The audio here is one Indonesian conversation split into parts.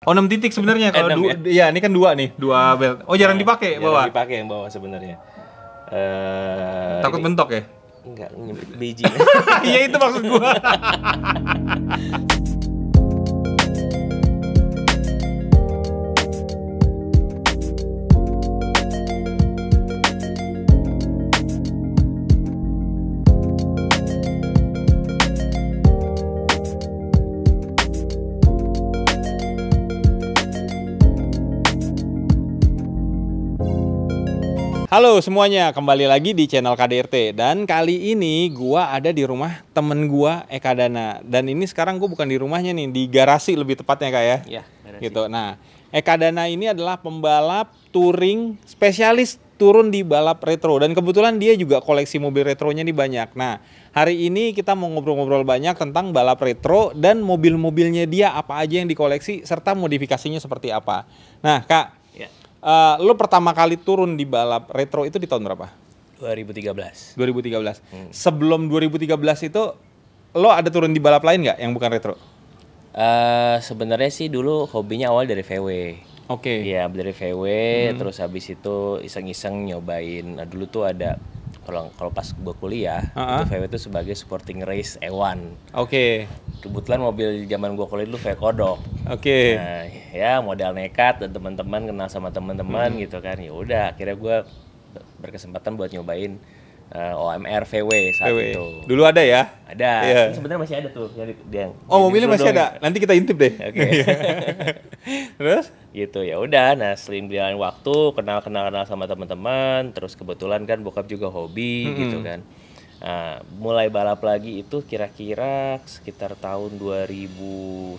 Oh 6 titik sebenarnya kalau Enam, ya ini kan 2 nih, 2 belt. Oh jarang dipakai bawah. Jarang dipakai yang bawah sebenarnya. Takut mentok ya? Enggak, nyebit biji. Iya itu maksud gua. Halo semuanya, kembali lagi di channel KDRT. Dan kali ini gua ada di rumah temen gua, Eka Dana. Dan ini sekarang gua bukan di rumahnya nih, di garasi lebih tepatnya Kak ya. Iya, garasi. Gitu. Nah, Eka Dana ini adalah pembalap touring spesialis turun di balap retro. Dan kebetulan dia juga koleksi mobil retronya nih banyak. Nah, hari ini kita mau ngobrol-ngobrol banyak tentang balap retro dan mobil-mobilnya dia apa aja yang dikoleksi serta modifikasinya seperti apa. Nah, Kak, lo pertama kali turun di balap retro itu di tahun berapa? 2013. 2013. Sebelum 2013 itu lo ada turun di balap lain nggak yang bukan retro? Sebenarnya sih dulu hobinya awal dari VW. Oke. Iya, dari VW, terus habis itu iseng-iseng nyobain. Nah, dulu tuh ada kalau pas gue kuliah, itu VW itu sebagai sporting race E1. Oke. Kebetulan mobil zaman gue kuliah dulu VW Kodok. Oke. Nah, ya modal nekat dan teman-teman kenal sama teman-teman gitu kan. Ya udah, akhirnya gue berkesempatan buat nyobain OMR VW saat VW. itu. Dulu ada ya? Ada. Iya. Sebenarnya masih ada tuh yang Oh, mobilnya masih ada. Nanti kita intip deh. Oke. Terus? Gitu ya udah. Nah, sering berjalan waktu, kenal sama teman-teman, terus kebetulan kan bokap juga hobi gitu kan. Nah, mulai balap lagi itu kira-kira sekitar tahun 2010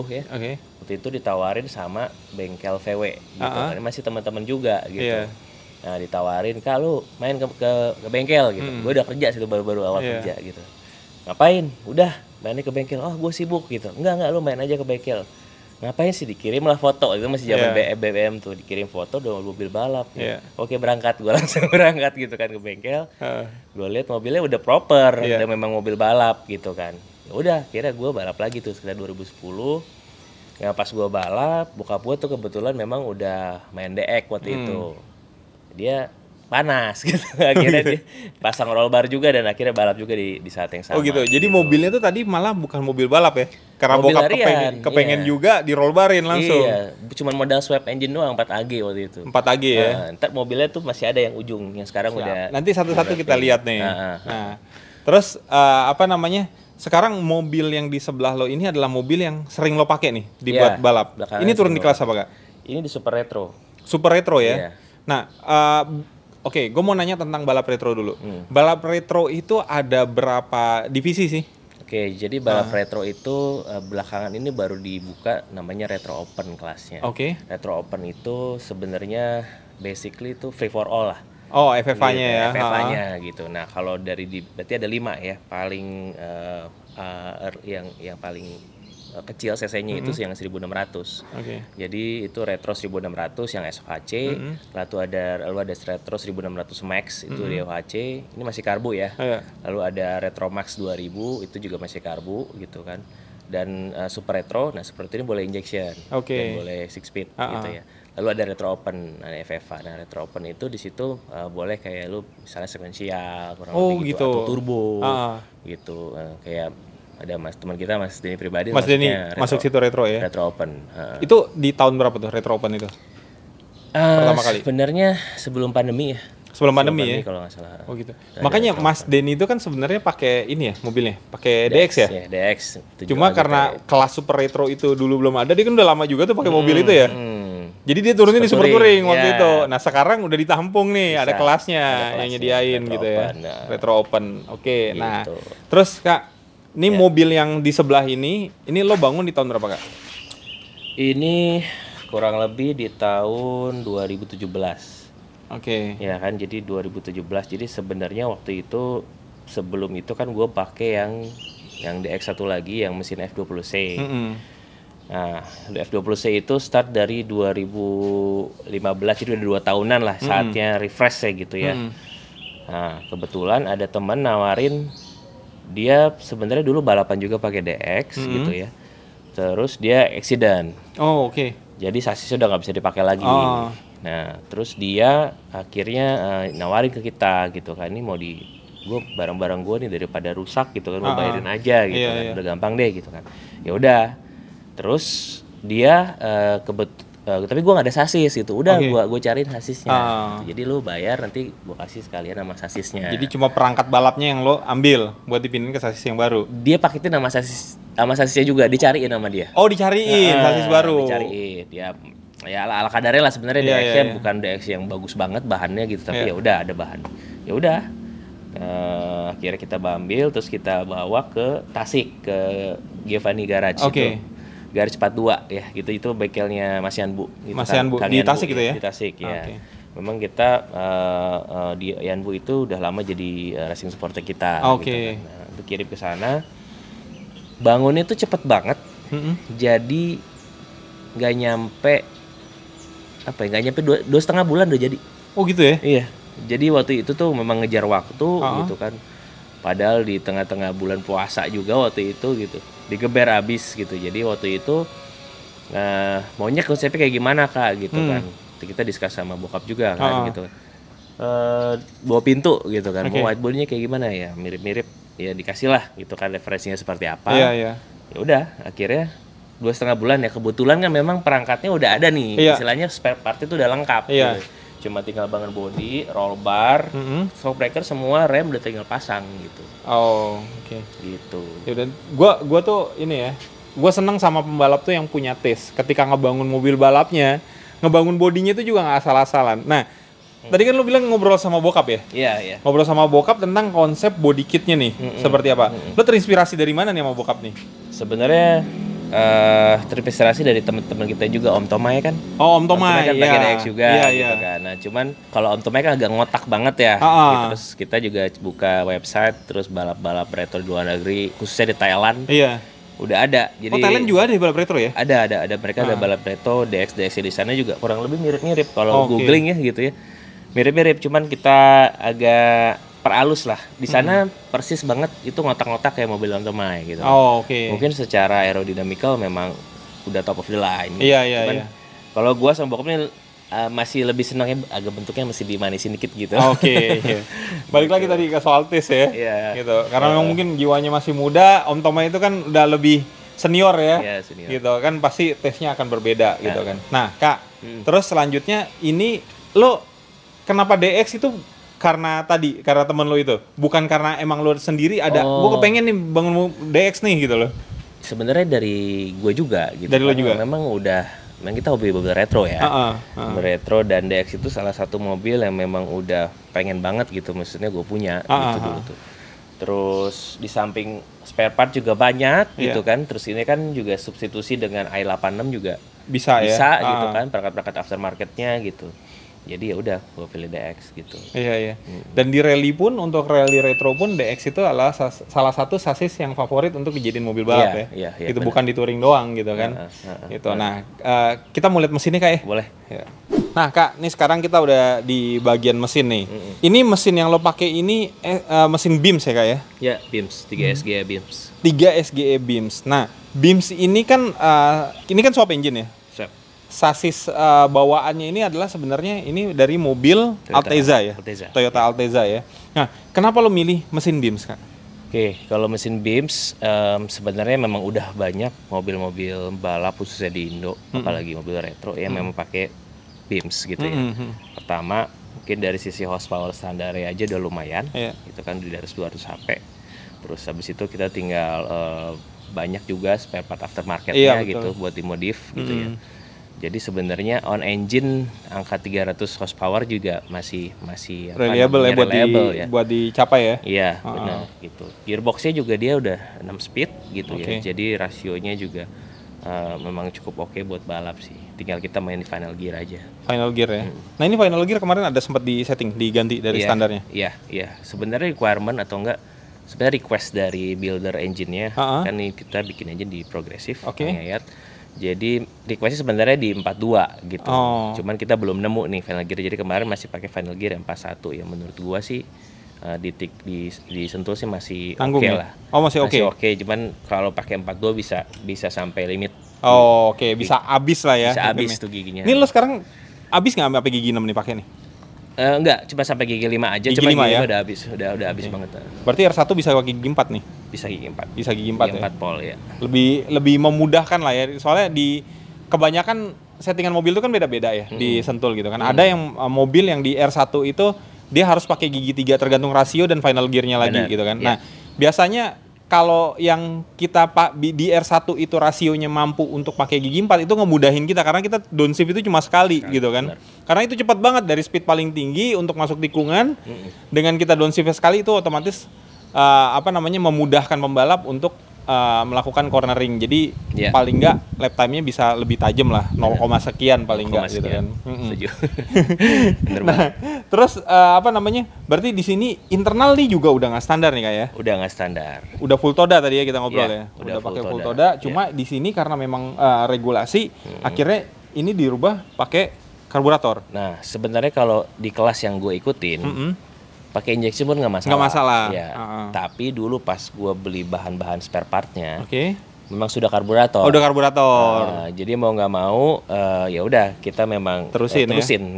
ya. Oke. Waktu itu ditawarin sama bengkel VW gitu kan. Masih teman-teman juga gitu. Iya. Nah, ditawarin, "Kak, lu main ke bengkel gitu." Gue udah kerja situ baru-baru awal kerja gitu. "Ngapain?" "Udah, mainnya ke bengkel." "Oh, gue sibuk." gitu. Enggak, lu main aja ke bengkel." "Ngapain sih?" "Dikirim lah foto." Itu masih zaman BBM tuh, dikirim foto dengan mobil balap. Oke, berangkat. Gue langsung berangkat gitu kan ke bengkel. Gue lihat mobilnya udah proper, udah memang mobil balap gitu kan. Ya udah, akhirnya gue balap lagi tuh sekitar 2010. Yang pas gue balap, bokap gue tuh kebetulan memang udah main DX waktu itu. Dia panas gitu. Akhirnya dia pasang roll bar juga dan akhirnya balap juga di saat yang sama. Oh gitu. Jadi mobilnya tuh tadi malah bukan mobil balap ya? Karena Mobil bokap harian, kepengen juga di roll barin langsung. Iya, cuman modal swap engine doang 4AG waktu itu. 4AG ya. Ntar mobilnya tuh masih ada yang ujung yang sekarang udah. Nanti satu-satu kita lihat nih. Nah, terus apa namanya? Sekarang mobil yang di sebelah lo ini adalah mobil yang sering lo pakai nih dibuat balap. Ini turun di kelas apa, Kak? Ini di Super Retro. Super Retro ya. Iya. Nah, oke, gue mau nanya tentang balap retro dulu. Balap retro itu ada berapa divisi sih? Oke, jadi balap retro itu belakangan ini baru dibuka namanya Retro Open kelasnya. Oke. Retro Open itu sebenarnya basically itu free for all lah. Oh, FFA-nya gitu, ya. FFA-nya gitu. Nah, kalau berarti ada 5 ya, paling yang paling kecil cc-nya itu yang 1600. Oke. Jadi itu Retro 1600 yang SOHC, lalu ada Retro 1600 Max itu di OHC. Ini masih karbu ya. Lalu ada Retro Max 2000 itu juga masih karbu gitu kan. Dan Super Retro, nah Super Retro ini boleh injection dan boleh 6 speed gitu ya. Lalu ada Retro Open, ada FFA. Nah, Retro Open itu di situ boleh kayak lu misalnya sequential kurang lebih gitu atau turbo gitu. Kayak ada teman kita Mas Denny pribadi. Mas Denny masuk situ retro ya. Retro Open. Itu di tahun berapa tuh Retro Open itu? Pertama kali. Sebenarnya sebelum pandemi ya. Sebelum pandemi ya. Kalau nggak salah. Oh gitu. Makanya Mas Denny itu kan sebenarnya pakai ini ya mobilnya, pakai DX ya. Ya DX. Cuma karena kelas Super Retro itu dulu belum ada, dia kan udah lama juga tuh pakai mobil itu ya. Jadi dia turunin di Super Touring waktu itu. Nah sekarang udah ditampung nih, ada kelasnya yang nyediain gitu ya. Retro Open. Oke. Gitu. Nah terus Kak. Ini mobil yang di sebelah ini lo bangun di tahun berapa, Kak? Ini kurang lebih di tahun 2017. Oke. Ya kan, jadi 2017. Jadi sebenarnya waktu itu sebelum itu kan gue pakai yang DX1 lagi yang mesin F20C. Nah, F20C itu start dari 2015, jadi udah 2 tahunan lah saatnya refresh ya gitu ya. Nah, kebetulan ada teman nawarin, dia sebenarnya dulu balapan juga pakai DX gitu ya. terus dia accident. Oh, oke. Jadi sasisnya udah nggak bisa dipakai lagi. Oh. Nah, terus dia akhirnya nawarin ke kita gitu kan, ini mau gue barang-barang gue nih daripada rusak gitu kan, gue bayarin aja gitu kan, udah gampang deh gitu kan. Ya udah, terus dia tapi gue nggak ada sasis gitu, udah gue cariin sasisnya. Jadi lu bayar, nanti gue kasih sekalian sama sasisnya. Jadi cuma perangkat balapnya yang lo ambil buat dipindahin ke sasis yang baru. Dia paketin sama sasisnya juga, dicariin sama dia. Oh, dicariin sasis baru. Dicariin, ya ala kadarnya lah sebenarnya. DX-nya bukan DX yang bagus banget bahannya gitu, tapi ya udah ada bahan. Ya udah, akhirnya kita ambil, terus kita bawa ke Tasik, ke Giovanni Garage itu. Garage 42 ya gitu, itu bengkelnya Mas Yanbu gitu. Mas Yanbu di Tasik gitu ya? Di Tasik ya. Memang kita di Yanbu itu udah lama jadi racing supporter kita gitu kan. Nah, itu kirim ke sana. Bangunnya tuh cepet banget. Jadi nggak nyampe dua setengah bulan udah jadi. Oh gitu ya? Iya. Jadi waktu itu tuh memang ngejar waktu gitu kan. Padahal di tengah-tengah bulan puasa juga waktu itu gitu, digeber abis gitu. Jadi waktu itu maunya konsepnya kayak gimana Kak gitu kan. Kita diskus sama bokap juga kan gitu. Bawa pintu gitu kan, mau whiteboardnya kayak gimana ya, mirip-mirip ya, dikasih lah gitu kan referensinya seperti apa. Ya udah, akhirnya 2,5 bulan ya, kebetulan kan memang perangkatnya udah ada nih, istilahnya spare part itu udah lengkap gitu. Cuma tinggal bangun body, roll bar, shockbreaker semua, rem udah tinggal pasang gitu. Oh, oke. Gitu. Ya udah, gua tuh ini ya, gua seneng sama pembalap tuh yang punya taste. Ketika ngebangun mobil balapnya, ngebangun bodinya itu juga nggak asal-asalan. Nah, tadi kan lu bilang ngobrol sama bokap ya? Iya. Ngobrol sama bokap tentang konsep body kitnya nih, seperti apa? Lu terinspirasi dari mana nih sama bokap nih? Sebenarnya terinspirasi dari teman-teman kita juga, Om Tomai kan. Oh, Om Tomai kan pakai DX juga gitu kan. Nah, cuman kalau Om Tomai kan agak ngotak banget ya. Gitu. Terus kita juga buka website, terus balap-balap retro di luar negeri, khususnya di Thailand. Udah ada. Jadi Thailand juga ada balap retro ya? Ada. Mereka ada balap retro, DX di sana juga kurang lebih mirip-mirip kalau googling ya gitu ya. Mirip-mirip, cuman kita agak peralus lah. Di sana persis banget itu ngotak-ngotak kayak mobil Om Tomai gitu. Mungkin secara aerodinamikal memang udah top of the line. Cuman kalau gua sama bokapnya masih lebih senangnya agak bentuknya masih dimanisin dikit gitu. Balik lagi tadi ke soal taste ya. Gitu. Karena memang mungkin jiwanya masih muda, Om Tomai itu kan udah lebih senior ya. Senior. Gitu kan pasti taste-nya akan berbeda gitu kan. Nah, Kak, terus selanjutnya ini lo kenapa DX itu karena temen lo itu, bukan karena emang lo sendiri ada, gue kepengen nih bangun DX nih gitu loh. Sebenarnya dari gue juga gitu. Dari lo juga? Memang kita hobi mobil retro ya. Mobil retro, dan DX itu salah satu mobil yang memang udah pengen banget gitu, maksudnya gue punya gitu dulu tuh. Terus di samping spare part juga banyak gitu kan. Terus ini kan juga substitusi dengan i86 juga bisa gitu kan, perangkat-perangkat aftermarketnya gitu. Jadi ya udah gue pilih DX gitu. Dan di rally pun, untuk rally retro pun DX itu adalah salah satu sasis yang favorit untuk dijadiin mobil balap ya. Itu bukan di touring doang gitu kan. Gitu. Nah, kita mau lihat mesinnya Kak ya? Boleh. Nah Kak, nih sekarang kita udah di bagian mesin nih. Ini mesin yang lo pakai ini mesin Beams ya Kak ya? Ya, Beams, 3 SGE Beams. 3 SGE Beams. Nah, Beams ini kan swap engine ya? Sasis bawaannya ini adalah sebenarnya ini dari mobil Altezza ya? Toyota Altezza ya. Nah, kenapa lo milih mesin Beams Kak? Kalau mesin Beams sebenarnya memang udah banyak mobil-mobil balap khususnya di Indo, apalagi mobil retro yang memang pakai Beams gitu ya. Pertama, mungkin dari sisi horsepower standarnya aja udah lumayan, itu kan di atas 200 HP. Terus habis itu kita tinggal banyak juga spare part aftermarketnya gitu buat dimodif gitu ya. Jadi sebenarnya on engine angka 300 horsepower juga masih reliable ya buat dicapai ya. Iya, benar gitu. Gearboxnya juga dia udah 6 speed gitu ya. Jadi rasionya juga memang cukup oke buat balap sih. Tinggal kita main di final gear aja. Final gear ya. Nah, ini final gear kemarin ada sempat diganti dari standarnya. Iya. Sebenarnya requirement atau enggak, sebenarnya request dari builder engine-nya. Kan nih kita bikin engine di progresif, ngayat. Jadi requestnya sebenarnya di 42 gitu. Cuman kita belum nemu nih final gear. Jadi kemarin masih pakai final gear yang 41 yang menurut gua sih di Sentul sih masih Tanggung oke ya? lah. Oh, masih oke. Masih oke, cuman kalau pakai 42 bisa sampai limit. Oh, oke, bisa habis lah ya. Bisa habis gamenya. tuh giginya. Ini lo sekarang habis nggak sampai gigi 6 nih pakai nih? Enggak, cuma sampai gigi 5 aja, Gigi cuma 5 gigi ya? 5 udah habis, udah habis banget. Berarti R1 bisa pakai gigi 4 nih? Bisa gigi 4. Bisa gigi 4 gigi ya? 4 pol ya. Lebih memudahkan lah ya. Soalnya di kebanyakan settingan mobil itu kan beda-beda ya di Sentul gitu kan. Ada yang mobil yang di R1 itu dia harus pakai gigi 3 tergantung rasio dan final gearnya lagi Benar, gitu kan. iya. Nah, biasanya kalau yang kita di R1 itu rasionya mampu untuk pakai gigi 4 itu ngemudahin kita karena kita downshift itu cuma sekali gitu kan. benar. Karena itu cepat banget dari speed paling tinggi untuk masuk tikungan. Dengan kita downshift sekali itu otomatis memudahkan pembalap untuk melakukan cornering. Jadi Iya. paling enggak lap time-nya bisa lebih tajam lah, 0, sekian paling enggak gitu kan. Setuju. Bener Nah, banget. terus berarti di sini internal nih juga udah nggak standar nih Kak ya? Udah nggak standar. Udah full toda tadi ya kita ngobrol Iya, ya. udah full pakai full toda. toda, cuma di sini karena memang regulasi akhirnya ini dirubah pakai karburator. Nah, sebenarnya kalau di kelas yang gue ikutin, pakai injeksi pun nggak masalah. Nggak masalah. Ya. Tapi dulu pas gue beli bahan-bahan spare partnya, Oke. memang sudah karburator. Oh, udah karburator. Nah, jadi mau nggak mau, ya udah kita memang Terusin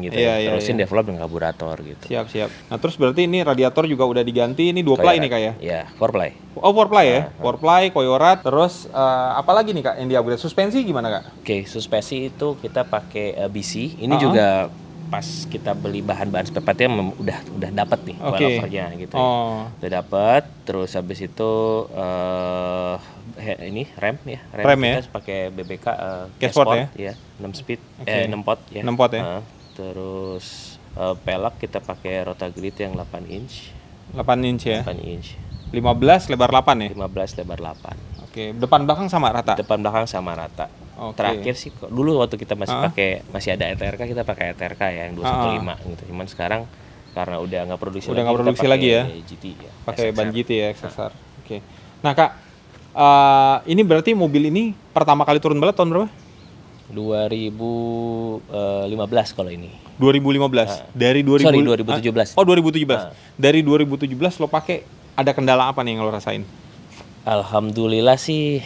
gitu. Iya, Terusin iya. develop dengan karburator gitu. Siap. Nah, terus berarti ini radiator juga udah diganti, ini 2 ply nih Kak ya? Ya, 4-ply. Oh, 4 ply ya? 4 ply, koyorat, terus apa lagi nih Kak yang di-upgrade? Suspensi gimana Kak? Oke, suspensi itu kita pakai BC. Ini juga pas kita beli bahan-bahan spare partnya udah dapat nih coilovernya gitu. Oh. Udah dapat, terus habis itu ini rem Rem ya? kita pakai BBK Cashport ya? 6 speed, Oke. 6 pot ya. 6 pot ya? Terus pelek kita pakai Rotagrid yang 8 inch. 8 inch ya? 8 inch. 15 lebar 8 ya? 15 lebar 8. Oke, depan belakang sama rata? Depan belakang sama rata. Oke. Terakhir sih dulu waktu kita masih ada ETRK, kita pakai ETRK ya yang 215 gitu. Cuman sekarang karena udah nggak produksi Udah nggak kita produksi pakai lagi ya? GT ya. Pakai SXR. ban GT ya, XSR. Oke. Nah Kak, ini berarti mobil ini pertama kali turun balap tahun berapa? 2015 kalau ini. 2015. Dari 2000 Sorry, 2017. Oh, 2017. Dari 2017 lo pakai, ada kendala apa nih yang lo rasain? Alhamdulillah sih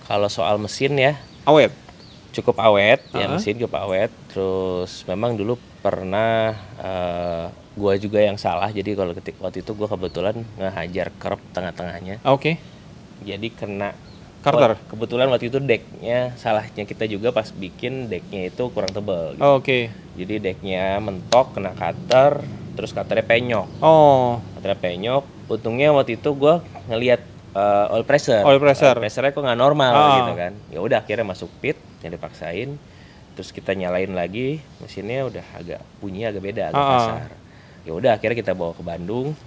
kalau soal mesin ya Awet. cukup awet ya, mesin cukup awet. Terus memang dulu pernah gua juga yang salah, jadi kalau waktu itu gua kebetulan ngehajar kerb tengah-tengahnya, Oke. jadi kena Carter. kebetulan waktu itu decknya, salahnya kita juga pas bikin decknya itu kurang tebal gitu. Oke. Jadi decknya mentok, kena cutter, terus cutternya penyok. Oh. Cutternya penyok. Untungnya waktu itu gua ngelihat oil pressure. Oil pressure. Oil pressure-nya kok nggak normal gitu kan. Ya udah akhirnya masuk pit, yang dipaksain. Terus kita nyalain lagi, mesinnya udah bunyinya agak beda, agak kasar. Ya udah akhirnya kita bawa ke Bandung.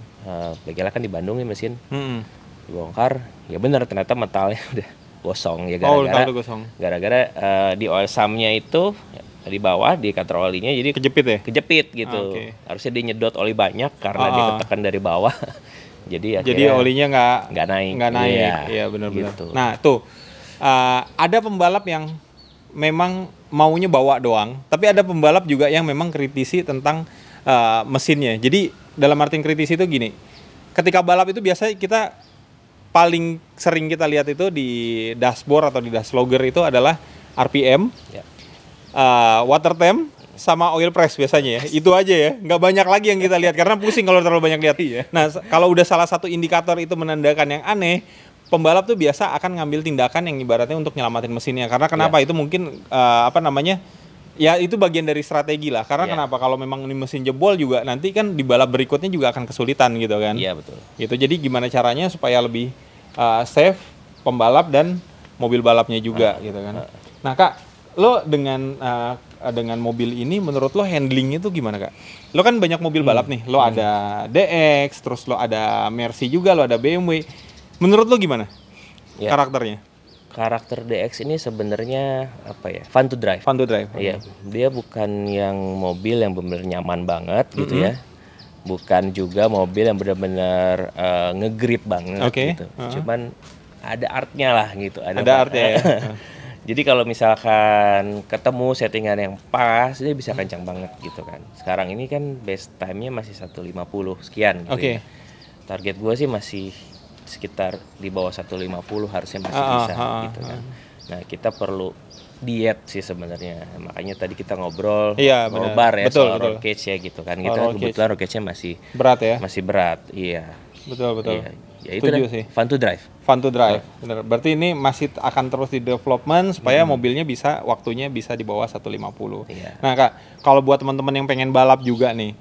Bagaimana kan di Bandung ya mesin. Dibongkar, ya benar ternyata metalnya udah gosong ya, gara-gara di oil sump-nya itu di bawah di cutter olinya jadi kejepit gitu. Harusnya dia nyedot oli banyak karena dia ketekan dari bawah. Jadi olinya nggak naik. Iya benar-benar. Gitu. Nah tuh ada pembalap yang memang maunya bawa doang, tapi ada pembalap juga yang memang kritisi tentang mesinnya. Jadi dalam artian kritisi itu gini, ketika balap itu biasanya kita paling sering kita lihat itu di dashboard atau di dash logger itu adalah RPM, water temp, sama oil press biasanya ya. Itu aja ya, nggak banyak lagi yang kita lihat karena pusing kalau terlalu banyak lihat. Nah kalau udah salah satu indikator itu menandakan yang aneh, pembalap tuh biasa akan ngambil tindakan yang ibaratnya untuk nyelamatin mesinnya. Karena kenapa? Itu mungkin ya itu bagian dari strategi lah. Karena kenapa? Kalau memang ini mesin jebol juga nanti kan di balap berikutnya juga akan kesulitan gitu kan. Iya betul. Gitu. Jadi gimana caranya supaya lebih safe pembalap dan mobil balapnya juga gitu kan. Nah Kak, lo dengan mobil ini menurut lo handlingnya tuh gimana Kak? Lo kan banyak mobil balap nih. Lo ada DX, terus lo ada Mercy juga, lo ada BMW. Menurut lo gimana karakternya? Karakter DX ini sebenarnya apa ya? Fun to drive. Fun to drive. Iya, dia bukan yang mobil yang benar-benar nyaman banget gitu ya. Bukan juga mobil yang benar-benar ngegrip banget gitu. Cuman ada artnya lah gitu. Ada artnya ya. Jadi kalau misalkan ketemu settingan yang pas, dia bisa kencang banget gitu kan. Sekarang ini kan base time-nya masih 150 sekian gitu ya. Target gue sih masih sekitar di bawah 150 harusnya masih bisa gitu kan. Nah, kita perlu diet sih sebenarnya. Makanya tadi kita ngobrol roll bar ya, soal roll cage ya gitu kan. Kita kebetulan roll cage-nya masih berat ya. Masih berat, iya. Betul. Iya. Ya itu sih. Fun to drive. Bener. Berarti ini masih akan terus di development supaya mobilnya bisa waktunya bisa di bawah 150. Iya. Nah Kak, kalau buat teman-teman yang pengen balap juga nih,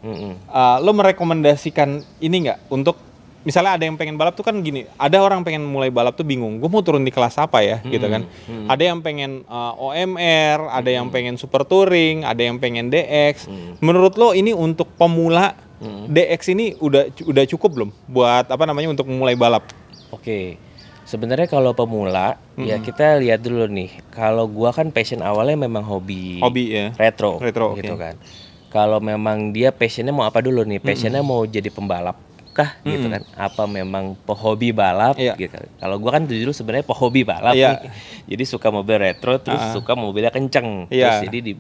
lo merekomendasikan ini nggak untuk misalnya ada yang pengen balap tuh kan gini, ada orang pengen mulai balap tuh bingung, gue mau turun di kelas apa ya gitu kan. Ada yang pengen OMR, ada yang pengen Super Touring, ada yang pengen DX. Menurut lo ini untuk pemula DX ini udah cukup belum buat untuk memulai balap? Oke. Sebenarnya kalau pemula ya kita lihat dulu nih. Kalau gua kan passion awalnya memang hobi ya. retro gitu kan. Kalau memang dia passionnya mau apa dulu nih? Passionnya mau jadi pembalap kah gitu kan, apa memang pehobi balap gitu. Kalau gua kan dulu sebenarnya pehobi balap nih. Jadi suka mobil retro terus suka mobilnya kenceng terus jadi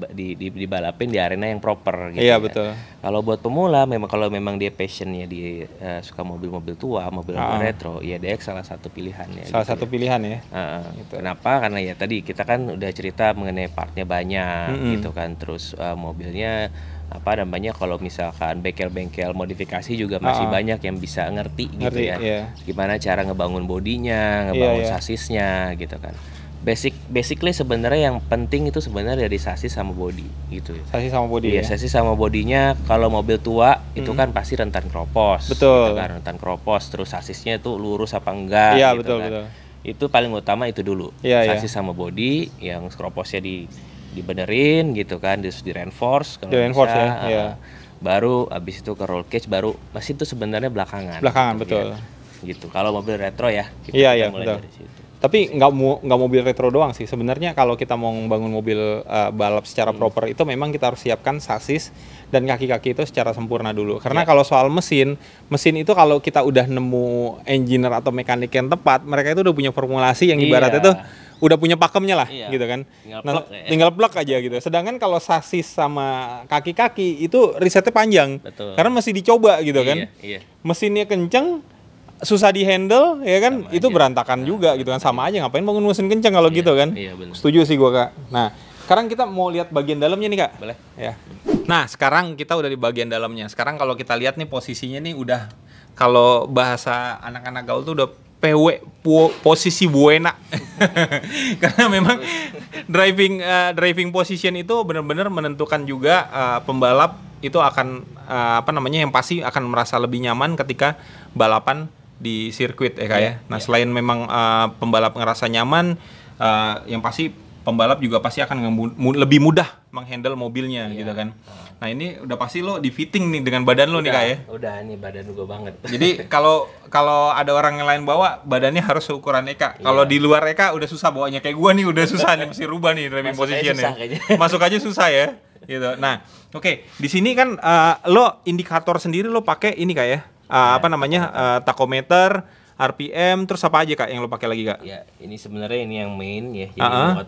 dibalapin di arena yang proper gitu. Iya betul. Kalau buat pemula kalau memang dia passionnya di suka mobil-mobil tua, mobil retro, ya DX salah satu pilihan ya. Salah satu pilihan ya. Gitu. Kenapa? Karena ya tadi kita kan udah cerita mengenai partnya banyak gitu kan, terus mobilnya kalau misalkan bengkel-bengkel modifikasi juga masih banyak yang bisa ngerti gitu ya. Gimana cara ngebangun bodinya, ngebangun sasisnya gitu kan. Basically sebenarnya yang penting itu sebenarnya dari sasis sama body gitu. Sasis sama body. Iya, sasis sama bodinya kalau mobil tua itu kan pasti rentan kropos. Betul. Gitu kan, rentan kropos, terus sasisnya itu lurus apa enggak Iya, gitu betul, kan. betul. Itu paling utama itu dulu. Sasis sama body yang kroposnya dibenerin gitu kan, terus di reinforce kalau bisa. Baru abis itu ke roll cage, baru masih itu sebenarnya belakangan gitu, betul. Gitu. Kalau mobil retro ya, kita mulai dari situ. Tapi nggak mobil retro doang sih. Sebenarnya kalau kita mau membangun mobil balap secara proper itu memang kita harus siapkan sasis dan kaki-kaki itu secara sempurna dulu. Karena kalau soal mesin itu kalau kita udah nemu engineer atau mekanik yang tepat, mereka itu udah punya formulasi yang ibaratnya tuh udah punya pakemnya lah gitu kan. Tinggal plug aja gitu. Sedangkan kalau sasis sama kaki-kaki itu risetnya panjang. Betul. Karena mesti dicoba gitu kan. Mesinnya kenceng, susah di-handle ya kan, sama itu aja. Berantakan juga gitu kan, sama aja ngapain bangun mesin kencang kalau gitu kan. Setuju sih gua Kak. Nah, sekarang kita mau lihat bagian dalamnya nih Kak. Boleh. Ya. Nah, sekarang kita udah di bagian dalamnya. Sekarang kalau kita lihat nih posisinya nih udah, kalau bahasa anak-anak gaul tuh udah PW, posisi buena. Karena memang driving position itu benar-benar menentukan juga pembalap itu akan yang pasti akan merasa lebih nyaman ketika balapan di sirkuit ya Kak ya. Nah, selain memang pembalap ngerasa nyaman, yang pasti pembalap juga pasti akan lebih mudah menghandle mobilnya gitu kan. Nah, ini udah pasti lo di fitting nih dengan badan lo nih Kak ya. Udah, ini badan gue banget. Jadi kalau ada orang yang lain bawa, badannya harus seukuran Eka. Kalau di luar Eka udah susah bawanya, kayak gua nih udah susah nih, mesti rubah nih driving position ya. Masuk aja susah ya. Gitu. Nah, oke. Di sini kan lo indikator sendiri lo pakai ini Kak ya. Tachometer, RPM, terus apa aja Kak yang lo pakai lagi Kak? Ya, ini sebenarnya ini yang main ya, jadi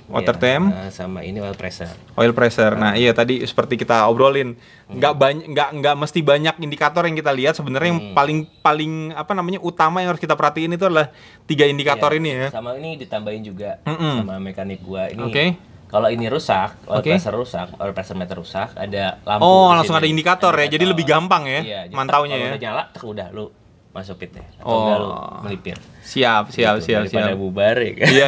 water temp, sama ini oil pressure. Oil pressure. Nah, iya tadi seperti kita obrolin, nggak mesti banyak indikator yang kita lihat. Sebenarnya yang paling utama yang harus kita perhatiin itu adalah 3 indikator ini ya. Sama ini ditambahin juga sama mekanik gua ini. Kalau ini rusak, oil pressure rusak, oil pressure meter rusak, ada lampu. Oh, langsung ada indikator ya. Jadi lebih gampang ya mantaunya ya. Kalau udah nyala, udah lu masuk pit ya, atau enggak lu melipir. Siap. Daripada bubar ya kan. Iya.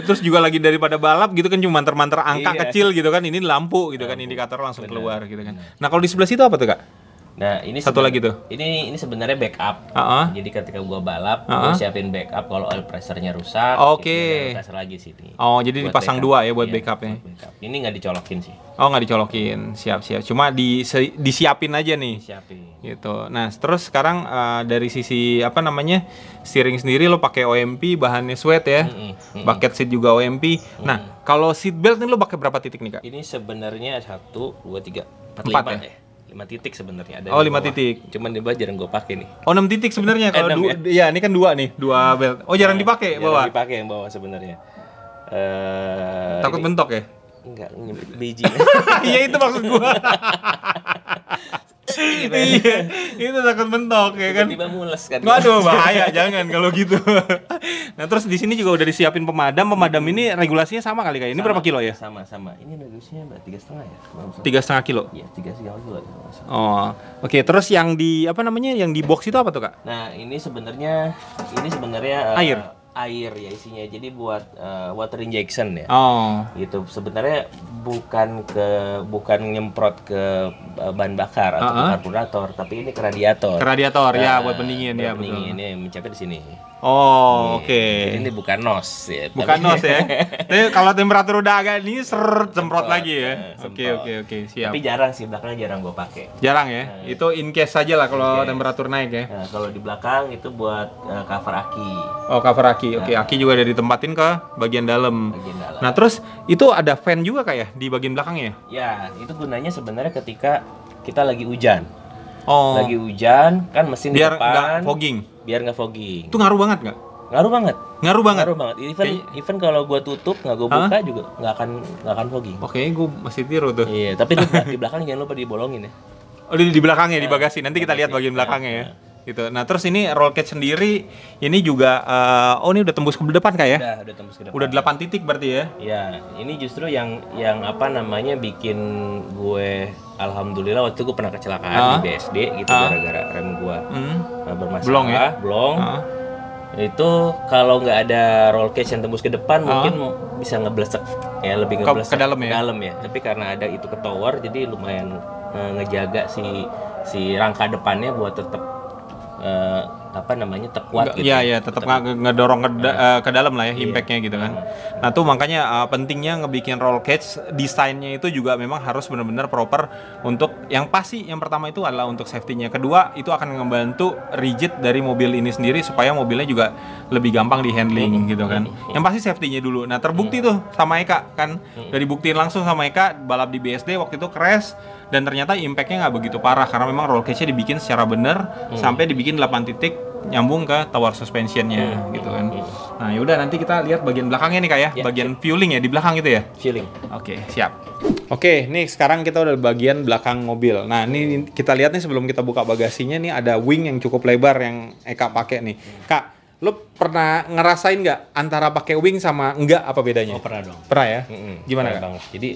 Terus juga lagi daripada balap gitu kan, cuma manter-manter angka kecil gitu kan, ini lampu gitu kan, indikator langsung keluar gitu kan. Nah, kalau di sebelah situ apa tuh Kak? Nah, ini satu lagi tuh. Ini sebenarnya backup. Jadi ketika gua balap, gua siapin backup kalau oil pressure-nya rusak. Oke. Pressure lagi sini. Oh, jadi buat dipasang backup. 2 ya buat backupnya. Ini nggak dicolokin sih. Oh, nggak dicolokin. Siap. Cuma disiapin aja nih. Disiapin. Gitu. Nah, terus sekarang dari sisi steering sendiri lo pakai OMP, bahannya sweat ya. Bucket seat juga OMP. Nah, kalau seat belt ini lo pakai berapa titik nih Kak? Ini sebenarnya 1, 2, 3, 4, 5 ya. 5 titik sebenarnya ada. 5 titik. Cuman di bawah jarang gue pakai nih. 6 titik sebenarnya kalau ini kan 2 nih, 2 belt. Oh, jarang dipakai bawah. Jarang dipakai yang bawah sebenarnya. Takut mentok ya? Enggak, nyempit biji. Iya itu maksud gua. Iya, itu takut mentok ya kan. Tiba-tiba mules kan. Waduh, bahaya, jangan kalau gitu. Nah, terus di sini juga udah disiapin pemadam. Pemadam ini regulasinya sama kali kayak. Ini berapa kilo ya? Sama. Ini regulasinya 3,5 ya. 3,5 kilo. Iya, 3,5 kilo. Oh, oke. Terus yang di apa namanya? Yang di box itu apa tuh, Kak? Nah, ini sebenarnya air ya isinya. Jadi buat water injection ya. Oh. Gitu. Sebenarnya bukan nyemprot ke bahan bakar atau ke karburator, tapi ini ke radiator. Ke radiator ya, buat pendingin ya, pendingin. betul. Ini mencapai di sini. Oh, oke. Jadi ini bukan nos ya. Bukan nos ya. Tapi kalau temperatur udah agak ini semprot lagi ya. Oke, siap. Tapi jarang sih, belakangnya jarang gue pakai. Jarang ya. Itu in case saja lah kalau temperatur naik ya. Nah, kalau di belakang itu buat cover aki. Oh, cover aki. Oke, aki juga udah ditempatin ke bagian dalam. Dalam. Nah, terus itu ada fan juga kayak di bagian belakangnya? Ya, itu gunanya sebenarnya ketika kita lagi hujan. Oh. Lagi hujan kan mesin biar di depan. nggak fogging. Biar nggak fogging. Itu ngaruh banget nggak? Ngaruh banget. Ngaruh banget. Even kalau gua tutup nggak gua buka juga nggak akan fogging. Oke, gua masih tiru tuh. Iya, tapi di belakang jangan lupa dibolongin ya. Oh, di belakangnya, di bagasi. Nanti kita lihat bagian belakangnya ya. Gitu. Nah, terus ini roll cage sendiri ini juga ini udah tembus ke depan Kak ya? Udah tembus ke depan. Udah 8 titik berarti ya? Ya, ini justru yang apa namanya bikin gue alhamdulillah waktu itu gue pernah kecelakaan di BSD gitu gara-gara rem gue bermasalah, blong. Itu kalau nggak ada roll cage yang tembus ke depan mungkin bisa ngeblesek ya, lebih ngeblesek ke dalam ya. Tapi karena ada itu ke tower jadi lumayan ngejaga si rangka depannya buat tetap terkuat gitu. Iya, tetap ngedorong ke dalam lah ya, impactnya gitu kan. Nah tuh makanya pentingnya ngebikin roll cage, desainnya itu juga memang harus benar-benar proper untuk yang pasti yang pertama itu adalah untuk safety-nya. Kedua itu akan ngebantu rigid dari mobil ini sendiri supaya mobilnya juga lebih gampang di handling gitu kan. Yang pasti safety-nya dulu. Nah terbukti tuh sama Eka kan, udah dibuktiin langsung sama Eka balap di BSD waktu itu crash. Dan ternyata impact-nya nggak begitu parah karena memang roll cage-nya dibikin secara benar sampai dibikin 8 titik nyambung ke tower suspension-nya gitu kan. Nah, yaudah nanti kita lihat bagian belakangnya nih Kak ya, bagian fueling ya di belakang itu ya. Fueling. Oke, siap. Oke, nih sekarang kita udah bagian belakang mobil. Nah, ini kita lihat nih sebelum kita buka bagasinya nih ada wing yang cukup lebar yang Eka pakai nih. Kak, lo pernah ngerasain nggak antara pakai wing sama enggak apa bedanya? Oh, pernah dong. Pernah ya? Gimana Kak? Banget. Jadi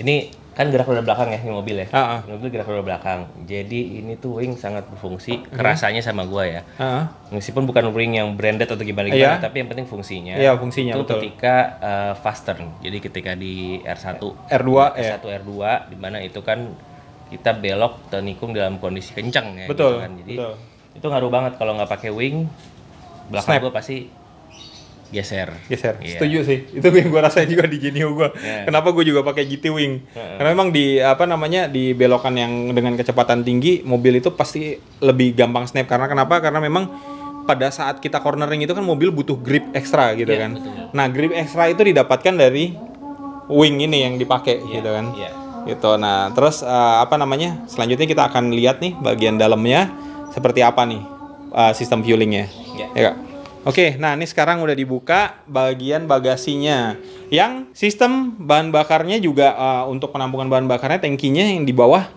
ini kan gerak roda belakang ya, ini mobil ya. Mobil gerak roda belakang. Jadi ini tuh wing sangat berfungsi. Kerasanya sama gua ya. Meskipun bukan wing yang branded atau gimana, tapi yang penting fungsinya. Iya, fungsinya itu betul. Ketika fast turn. Jadi ketika di R1, R2 di mana itu kan kita belok tenikung dalam kondisi kencang ya. Betul. Gitu kan. Jadi itu ngaruh banget kalau nggak pakai wing. Belakang gua pasti geser. Setuju sih. Itu yang gue rasain juga di Genio gue. Kenapa gue juga pakai GT Wing? Karena memang di di belokan yang dengan kecepatan tinggi mobil itu pasti lebih gampang snap. Karena kenapa? Karena memang pada saat kita cornering itu kan mobil butuh grip ekstra gitu kan. Betul. Nah, grip ekstra itu didapatkan dari wing ini yang dipakai gitu kan. Gitu. Nah, terus selanjutnya kita akan lihat nih bagian dalamnya seperti apa nih sistem fuelingnya. Ya Kak. Oke, nah ini sekarang udah dibuka bagian bagasinya. Yang sistem bahan bakarnya juga untuk penampungan bahan bakarnya tangkinya yang di bawah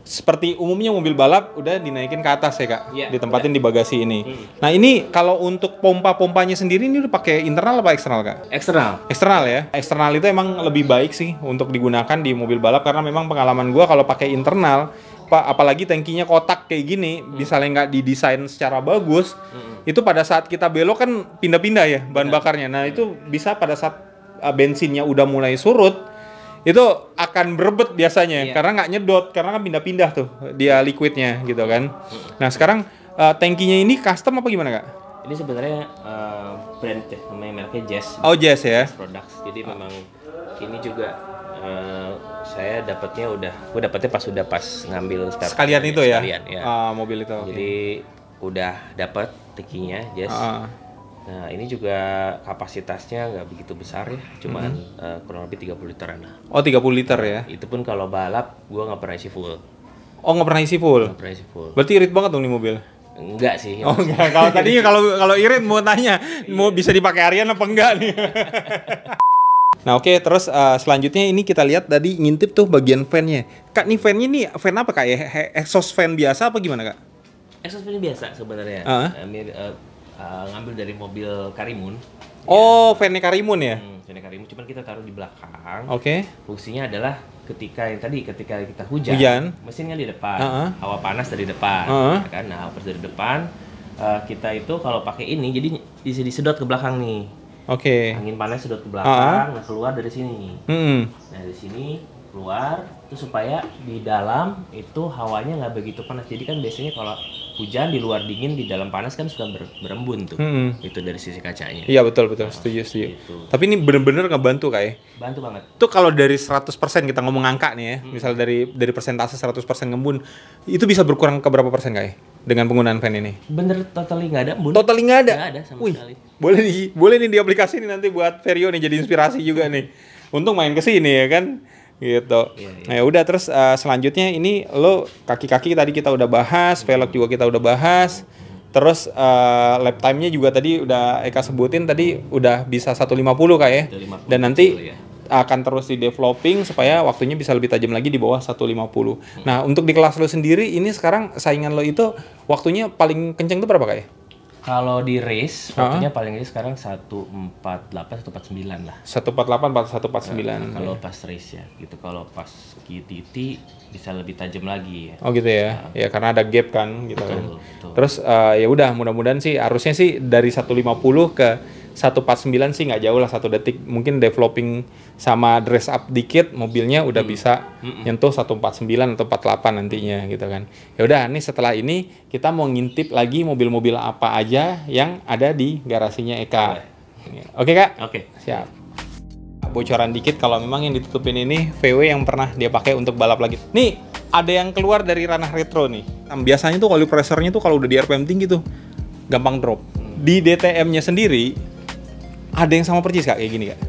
seperti umumnya mobil balap udah dinaikin ke atas ya Kak, ditempatin di bagasi ini. Nah ini kalau untuk pompa-pompanya sendiri ini udah pakai internal apa eksternal Kak? Eksternal ya. Eksternal itu emang lebih baik sih untuk digunakan di mobil balap karena memang pengalaman gua kalau pakai internal apalagi tangkinya kotak kayak gini, misalnya nggak didesain secara bagus, itu pada saat kita belok kan pindah-pindah ya bahan bakarnya. Nah itu bisa pada saat bensinnya udah mulai surut, itu akan berebet biasanya karena nggak nyedot, karena kan pindah-pindah tuh dia liquidnya gitu kan. Nah sekarang tangkinya ini custom apa gimana Kak? Ini sebenarnya brand namanya mereknya Jazz. Oh Jazz ya. Jazz Products. Jadi memang ini juga saya dapatnya pas ngambil spare sekalian itu ya. Mobil itu. Jadi udah dapat tangkinya Jazz. Nah ini juga kapasitasnya nggak begitu besar ya, cuman kurang lebih 30 literan lah. Oh 30 liter ya? Itu pun kalau balap gua nggak pernah isi full. Oh nggak pernah isi full? Nggak pernah isi full. Berarti irit banget dong nih mobil? Enggak sih. Oh enggak, kalau tadinya kalau Irin mau tanya, mau bisa dipakai harian apa enggak nih? Nah oke, terus selanjutnya ini kita lihat tadi ngintip tuh bagian fan-nya. Kak, nih fan-nya nih fan apa Kak ya? Exhaust fan biasa apa gimana Kak? Exhaust fan biasa sebenarnya. Ngambil dari mobil Karimun. Oh, fan-nya Karimun ya? Fan-nya Karimun, cuman kita taruh di belakang. Oke. Fungsinya adalah ketika kita hujan. Mesinnya di depan, hawa panas dari depan, ya kan? Nah, hawa panas dari depan, kita itu kalau pakai ini, jadi bisa disedot ke belakang nih. Oke. Angin panas sedot ke belakang, nah keluar dari sini. Nah dari sini keluar, itu supaya di dalam itu hawanya nggak begitu panas. Jadi kan biasanya kalau hujan di luar dingin, di dalam panas kan suka berembun tuh. Itu dari sisi kacanya. Iya betul, setuju. Gitu. Tapi ini bener-bener ngebantu Kak. Bantu banget. Itu kalau dari 100% kita ngomong angka nih ya, misal dari persentase 100% ngembun, itu bisa berkurang ke berapa persen Kak dengan penggunaan fan ini? Bener, totally nggak ada embun. Totally nggak ada? Nggak ada sama sekali. Boleh nih di aplikasi nih nanti buat Vario nih, jadi inspirasi juga nih. Untung main ke sini ya kan? Gitu. Nah ya udah, terus selanjutnya ini lo kaki-kaki tadi kita udah bahas, velg juga kita udah bahas. Terus lap time-nya juga tadi udah Eka sebutin tadi udah bisa 150 Kak ya. Dan nanti akan terus di developing supaya waktunya bisa lebih tajam lagi di bawah 150. Nah, untuk di kelas lo sendiri ini sekarang saingan lo itu waktunya paling kenceng itu berapa Kak ya? Kalau di race, waktunya paling ini sekarang 148, 149 lah. 148, 149. Kalau pas race ya, gitu. Kalau pas QTT bisa lebih tajam lagi ya. Oh gitu ya. Ya karena ada gap kan gitu kan. Betul. Terus ya udah, mudah-mudahan sih harusnya sih dari 150 ke 149 sih nggak jauh lah, 1 detik. Mungkin developing sama dress up dikit mobilnya udah bisa nyentuh 149 atau 48 nantinya gitu kan. Ya udah, nih setelah ini kita mau ngintip lagi mobil-mobil apa aja yang ada di garasinya Eka. Oke Kak? Oke. Siap. Bocoran dikit kalau memang yang ditutupin ini VW yang pernah dia pakai untuk balap lagi. Nih, ada yang keluar dari ranah retro nih. Biasanya tuh kalau pressurnya tuh kalau udah di RPM tinggi tuh gampang drop. Di DTM-nya sendiri ada yang sama persis Kak kayak gini Kak?